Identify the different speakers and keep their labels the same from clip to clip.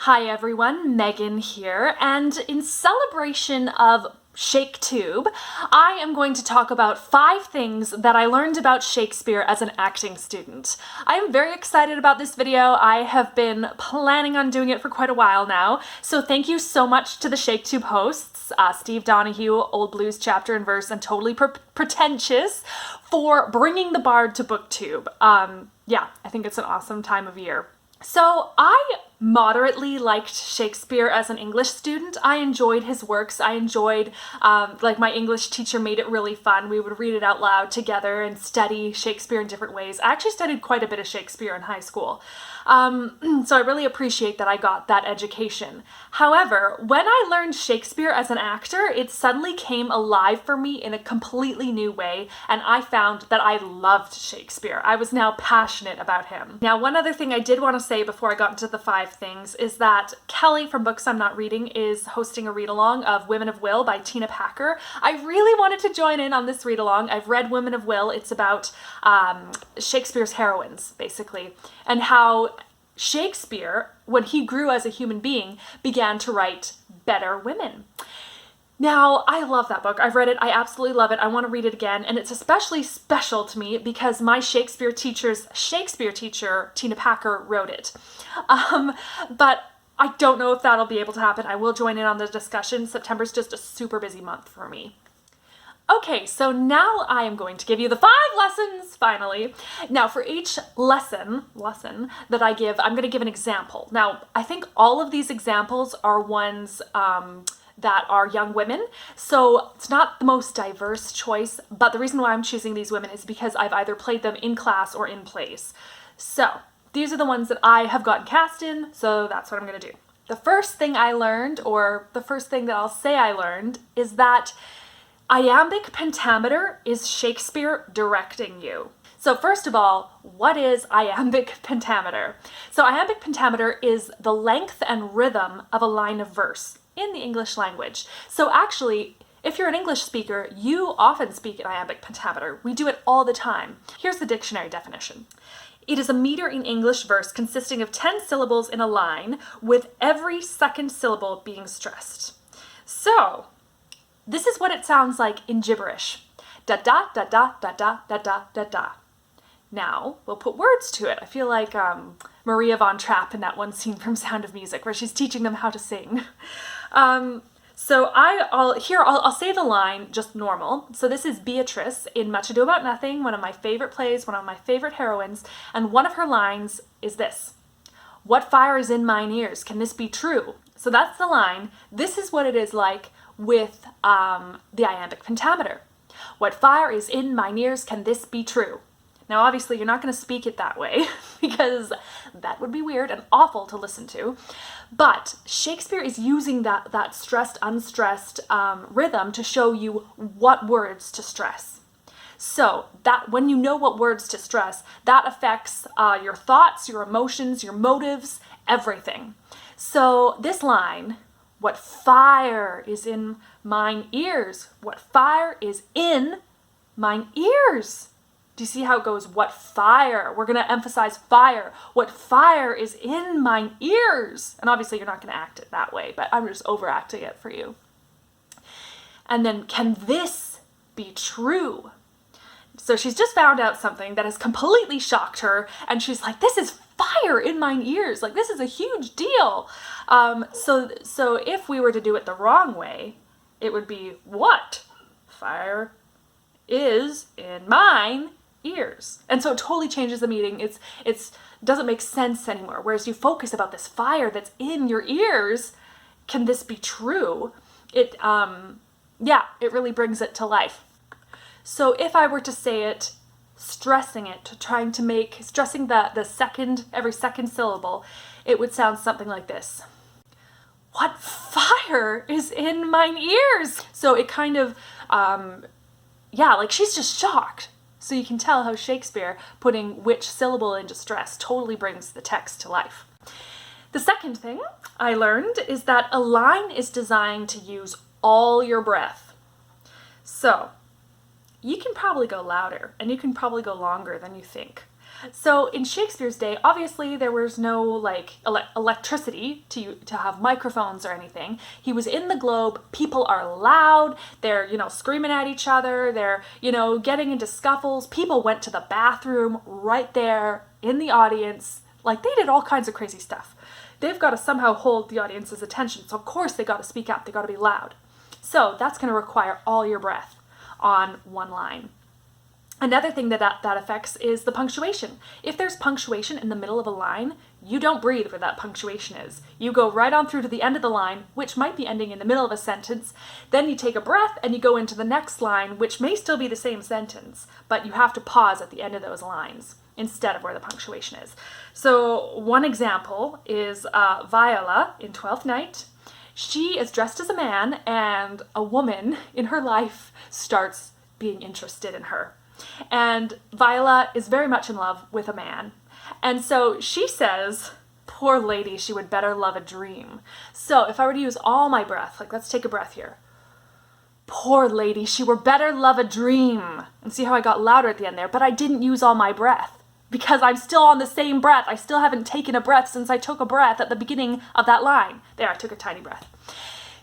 Speaker 1: Hi everyone, Megan here, and in celebration of Shaketube, I am going to talk about 5 things that I learned about Shakespeare as an acting student. I am very excited about this video. I have been planning on doing it for quite a while now, so thank you so much to the Shaketube hosts, Steve Donoghue, Old Blues Chapter and Verse, and Totally Pretentious, for bringing the bard to Booktube. Yeah, I think it's an awesome time of year. So I moderately liked Shakespeare as an English student. I enjoyed his works. I enjoyed, like my English teacher made it really fun. We would read it out loud together and study Shakespeare in different ways. I actually studied quite a bit of Shakespeare in high school. So I really appreciate that I got that education. However, when I learned Shakespeare as an actor, it suddenly came alive for me in a completely new way, and I found that I loved Shakespeare. I was now passionate about him. Now, one other thing I did want to say before I got into the 5 things is that Kelly from Books I'm Not Reading is hosting a read-along of Women of Will by Tina Packer. I really wanted to join in on this read-along. I've read Women of Will. It's about Shakespeare's heroines, basically, and how Shakespeare, when he grew as a human being, began to write better women. Now, I love that book. I've read it. I absolutely love it. I want to read it again. And it's especially special to me because my Shakespeare teacher's Shakespeare teacher, Tina Packer, wrote it. But I don't know if that'll be able to happen. I will join in on the discussion. September's just a super busy month for me. Okay, so now I am going to give you the 5 lessons, finally. Now, for each lesson that I give, I'm going to give an example. Now, I think all of these examples are ones that are young women, so it's not the most diverse choice, but the reason why I'm choosing these women is because I've either played them in class or in plays. So, these are the ones that I have gotten cast in, so that's what I'm going to do. The first thing I learned, or the first thing that I'll say I learned, is that iambic pentameter is Shakespeare directing you. So first of all, what is iambic pentameter? So iambic pentameter is the length and rhythm of a line of verse in the English language. So actually, if you're an English speaker, you often speak in iambic pentameter. We do it all the time. Here's the dictionary definition. It is a meter in English verse consisting of 10 syllables in a line, with every second syllable being stressed. So, this is what it sounds like in gibberish. Da da da da da da da da da da. Now, we'll put words to it. I feel like Maria von Trapp in that one scene from Sound of Music where she's teaching them how to sing. So I'll say the line just normal. So this is Beatrice in Much Ado About Nothing, one of my favorite plays, one of my favorite heroines, and one of her lines is this: "What fire is in mine ears? Can this be true?" So that's the line. This is what it is like with the iambic pentameter. "What fire is in mine ears? Can this be true?" Now, obviously, you're not going to speak it that way because that would be weird and awful to listen to. But Shakespeare is using that stressed, unstressed rhythm to show you what words to stress. So that when you know what words to stress, that affects your thoughts, your emotions, your motives, everything. So this line, "What fire is in mine ears? What fire is in mine ears?" Do you see how it goes? What fire? We're going to emphasize fire. What fire is in mine ears? And obviously you're not going to act it that way, but I'm just overacting it for you. And then, can this be true? So she's just found out something that has completely shocked her, and she's like, this is fire in mine ears. Like, this is a huge deal. So if we were to do it the wrong way, it would be, what fire is in mine ears? And so it totally changes the meaning. It's doesn't make sense anymore. Whereas you focus about this fire that's in your ears, can this be true? It really brings it to life. So if I were to say it, stressing every second syllable, it would sound something like this: "What fire is in mine ears?" So it kind of, like she's just shocked. So you can tell how Shakespeare, putting which syllable into stress, totally brings the text to life. The second thing I learned is that a line is designed to use all your breath. So you can probably go louder and you can probably go longer than you think. So in Shakespeare's day, obviously there was no like electricity to have microphones or anything. He was in the Globe. People are loud. They're, screaming at each other. They're, getting into scuffles. People went to the bathroom right there in the audience. Like, they did all kinds of crazy stuff. They've got to somehow hold the audience's attention. So of course they got to speak up. They got to be loud. So that's going to require all your breath on one line. Another thing that affects is the punctuation. If there's punctuation in the middle of a line, you don't breathe where that punctuation is. You go right on through to the end of the line, which might be ending in the middle of a sentence. Then you take a breath and you go into the next line, which may still be the same sentence, but you have to pause at the end of those lines instead of where the punctuation is. So one example is Viola in Twelfth Night. She is dressed as a man, and a woman in her life starts being interested in her. And Viola is very much in love with a man. And so she says, poor lady, she would better love a dream. So if I were to use all my breath, like let's take a breath here. Poor lady, she were better love a dream. And see how I got louder at the end there, but I didn't use all my breath because I'm still on the same breath. I still haven't taken a breath since I took a breath at the beginning of that line. There, I took a tiny breath.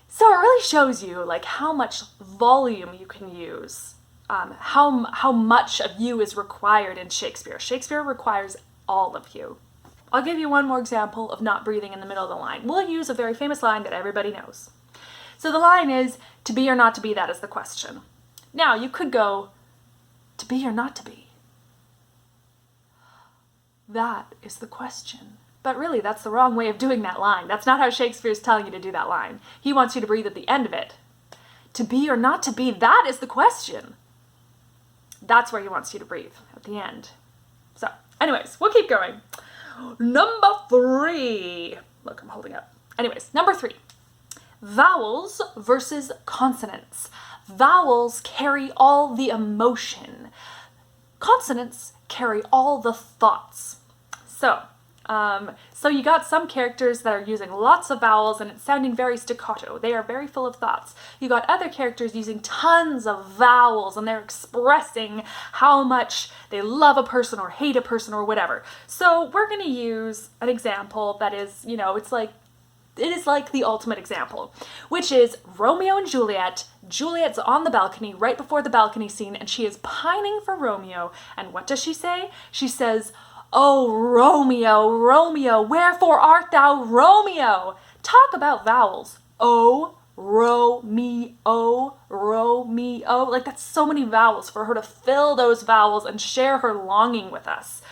Speaker 1: So it really shows you like how much volume you can use. How much of you is required in Shakespeare. Shakespeare requires all of you. I'll give you one more example of not breathing in the middle of the line. We'll use a very famous line that everybody knows. So the line is, to be or not to be, that is the question. Now you could go, to be or not to be. That is the question. But really, that's the wrong way of doing that line. That's not how Shakespeare's telling you to do that line. He wants you to breathe at the end of it. To be or not to be, that is the question. That's where he wants you to breathe, at the end. So, anyways, we'll keep going. Number 3. Look, I'm holding up. Anyways, number 3. Vowels versus consonants. Vowels carry all the emotion. Consonants carry all the thoughts. So you got some characters that are using lots of vowels and it's sounding very staccato. They are very full of thoughts. You got other characters using tons of vowels and they're expressing how much they love a person or hate a person or whatever. So we're going to use an example that is, it is like the ultimate example, which is Romeo and Juliet. Juliet's on the balcony right before the balcony scene and she is pining for Romeo. And what does she say? She says, "Oh, Romeo, Romeo, wherefore art thou Romeo?" Talk about vowels. Oh, Romeo, Romeo. Like, that's so many vowels for her to fill those vowels and share her longing with us.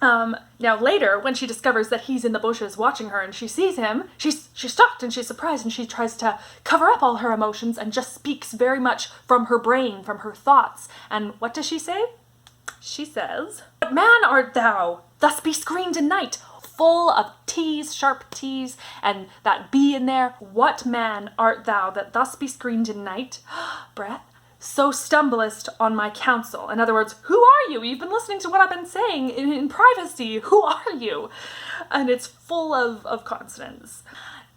Speaker 1: Now later, when she discovers that he's in the bushes watching her and she sees him, she's shocked and she's surprised and she tries to cover up all her emotions and just speaks very much from her brain, from her thoughts. And what does she say? She says, "What man art thou, thus be screened in night?" Full of T's, sharp T's, and that B in there. "What man art thou that thus be screened in night?" Breath. "So stumblest on my counsel." In other words, who are you? You've been listening to what I've been saying in privacy. Who are you? And it's full of consonants.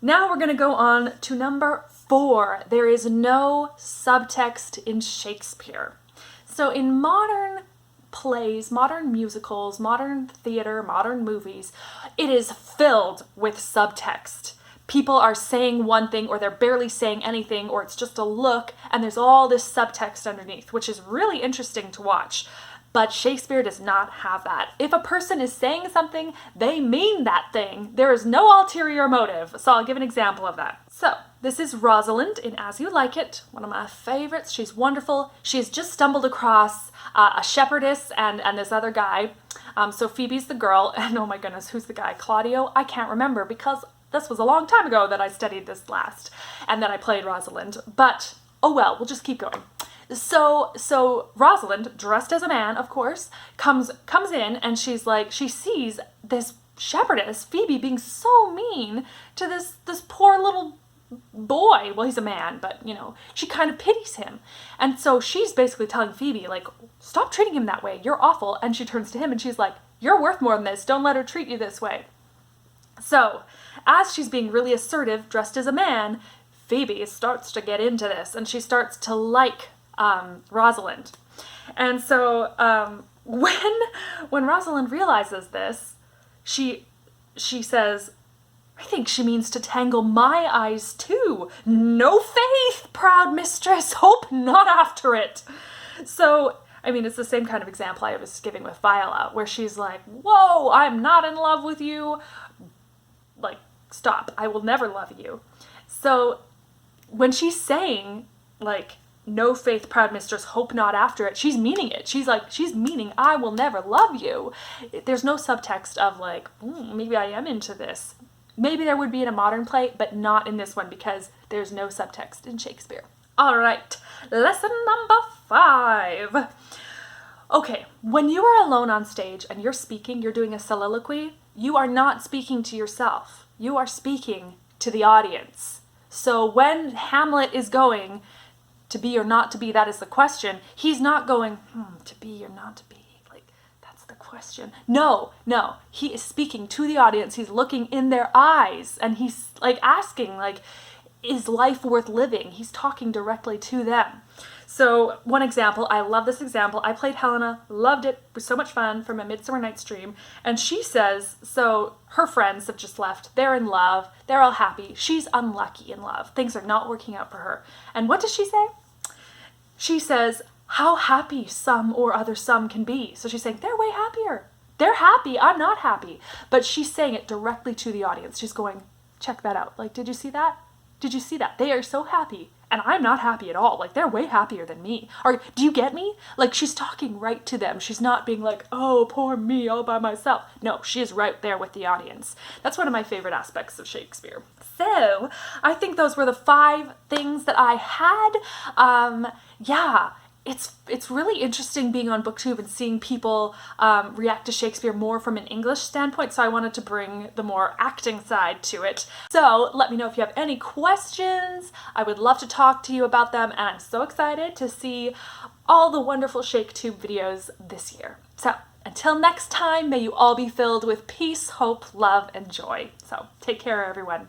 Speaker 1: Now we're going to go on to number 4. There is no subtext in Shakespeare. So in modern plays, modern musicals, modern theater, modern movies, it is filled with subtext. People are saying one thing or they're barely saying anything or it's just a look and there's all this subtext underneath, which is really interesting to watch. But Shakespeare does not have that. If a person is saying something, they mean that thing. There is no ulterior motive. So I'll give an example of that. So this is Rosalind in As You Like It, one of my favorites. She's wonderful. She has just stumbled across a shepherdess and this other guy. So Phoebe's the girl, and oh my goodness, who's the guy? Claudio? I can't remember because this was a long time ago that I studied this last and that I played Rosalind. But oh well, we'll just keep going. So Rosalind, dressed as a man, of course, comes in and she's like, she sees this shepherdess, Phoebe, being so mean to this poor little boy. Well, he's a man, but she kind of pities him. And so she's basically telling Phoebe, like, stop treating him that way. You're awful. And she turns to him and she's like, you're worth more than this. Don't let her treat you this way. So as she's being really assertive, dressed as a man, Phoebe starts to get into this and she starts to like Rosalind. And so when Rosalind realizes this, she says, I think she means to tangle my eyes too. No faith, proud mistress, hope not after it. So, I mean, it's the same kind of example I was giving with Viola, where she's like, whoa, I'm not in love with you. Like, stop, I will never love you. So, when she's saying, like, no faith, proud mistress, hope not after it, she's meaning it. She's meaning I will never love you. There's no subtext of like, maybe I am into this. Maybe there would be in a modern play, but not in this one because there's no subtext in Shakespeare. All right, lesson number 5. Okay, when you are alone on stage and you're speaking, you're doing a soliloquy, you are not speaking to yourself. You are speaking to the audience. So when Hamlet is going, to be or not to be, that is the question. He's not going, to be or not to be. Like, that's the question. No. He is speaking to the audience. He's looking in their eyes and he's like asking, like, is life worth living? He's talking directly to them. So one example, I love this example. I played Helena, loved it, was so much fun from A Midsummer Night's Dream. And she says, so her friends have just left. They're in love. They're all happy. She's unlucky in love. Things are not working out for her. And what does she say? She says, how happy some or other some can be. So she's saying, they're way happier. They're happy. I'm not happy. But she's saying it directly to the audience. She's going, check that out. Like, did you see that? Did you see that? They are so happy. And I'm not happy at all. Like, they're way happier than me. Or, do you get me? Like, she's talking right to them. She's not being like, oh, poor me all by myself. No, she is right there with the audience. That's one of my favorite aspects of Shakespeare. So, I think those were the 5 things that I had. Yeah. It's really interesting being on Booktube and seeing people react to Shakespeare more from an English standpoint, so I wanted to bring the more acting side to it. So let me know if you have any questions. I would love to talk to you about them, and I'm so excited to see all the wonderful Shaketube videos this year. So until next time, may you all be filled with peace, hope, love, and joy. So take care, everyone.